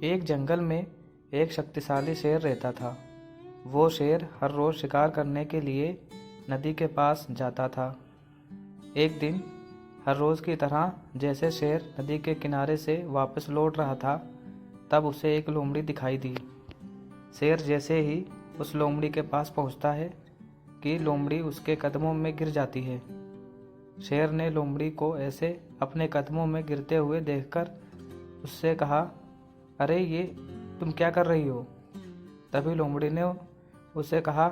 एक जंगल में एक शक्तिशाली शेर रहता था। वो शेर हर रोज़ शिकार करने के लिए नदी के पास जाता था। एक दिन हर रोज़ की तरह जैसे शेर नदी के किनारे से वापस लौट रहा था, तब उसे एक लोमड़ी दिखाई दी। शेर जैसे ही उस लोमड़ी के पास पहुंचता है कि लोमड़ी उसके कदमों में गिर जाती है। शेर ने लोमड़ी को ऐसे अपने कदमों में गिरते हुए देखकर उससे कहा, अरे ये तुम क्या कर रही हो? तभी लोमड़ी ने उसे कहा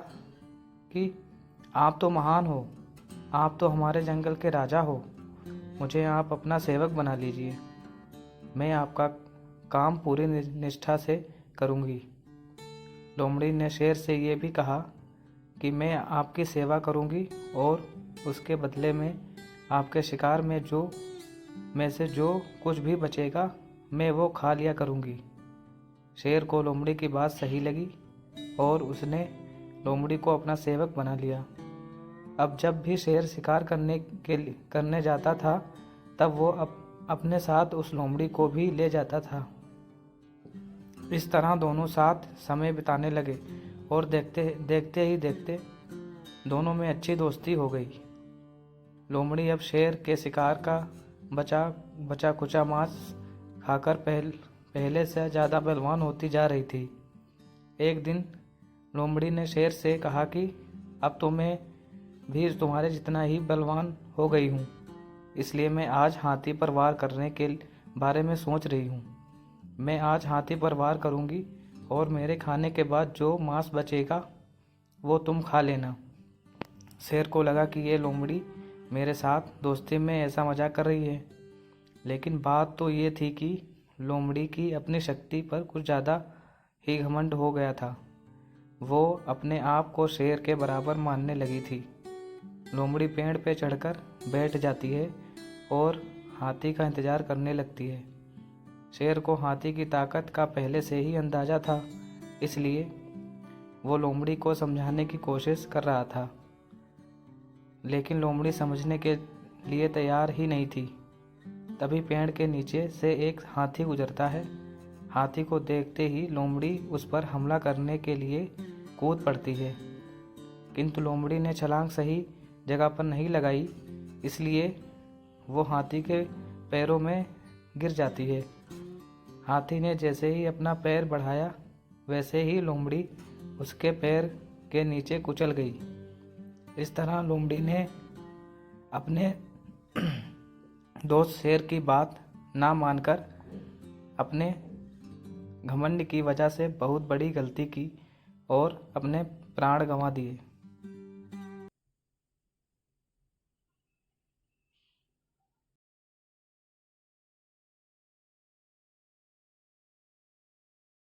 कि आप तो महान हो, आप तो हमारे जंगल के राजा हो, मुझे आप अपना सेवक बना लीजिए। मैं आपका काम पूरी निष्ठा से करूँगी। लोमड़ी ने शेर से ये भी कहा कि मैं आपकी सेवा करूँगी और उसके बदले में आपके शिकार में से जो कुछ भी बचेगा मैं वो खा लिया करूँगी। शेर को लोमड़ी की बात सही लगी और उसने लोमड़ी को अपना सेवक बना लिया। अब जब भी शेर शिकार करने जाता था, तब वो अपने साथ उस लोमड़ी को भी ले जाता था। इस तरह दोनों साथ समय बिताने लगे और देखते ही देखते दोनों में अच्छी दोस्ती हो गई। लोमड़ी अब शेर के शिकार का बचा कुचा मांस खाकर पहले से ज़्यादा बलवान होती जा रही थी। एक दिन लोमड़ी ने शेर से कहा कि अब तो मैं भी तुम्हारे जितना ही बलवान हो गई हूँ, इसलिए मैं आज हाथी पर वार करने के बारे में सोच रही हूँ। मैं आज हाथी पर वार करूँगी और मेरे खाने के बाद जो मांस बचेगा वो तुम खा लेना। शेर को लगा कि ये लोमड़ी मेरे साथ दोस्ती में ऐसा मजाक कर रही है, लेकिन बात तो ये थी कि लोमड़ी की अपनी शक्ति पर कुछ ज़्यादा ही घमंड हो गया था। वो अपने आप को शेर के बराबर मानने लगी थी। लोमड़ी पेड़ पे चढ़कर बैठ जाती है और हाथी का इंतज़ार करने लगती है। शेर को हाथी की ताकत का पहले से ही अंदाज़ा था, इसलिए वो लोमड़ी को समझाने की कोशिश कर रहा था, लेकिन लोमड़ी समझने के लिए तैयार ही नहीं थी। तभी पेड़ के नीचे से एक हाथी गुजरता है। हाथी को देखते ही लोमड़ी उस पर हमला करने के लिए कूद पड़ती है, किंतु लोमड़ी ने छलांग सही जगह पर नहीं लगाई, इसलिए वो हाथी के पैरों में गिर जाती है। हाथी ने जैसे ही अपना पैर बढ़ाया, वैसे ही लोमड़ी उसके पैर के नीचे कुचल गई। इस तरह लोमड़ी ने अपने दोस्त शेर की बात ना मानकर अपने घमंड की वजह से बहुत बड़ी गलती की और अपने प्राण गंवा दिए।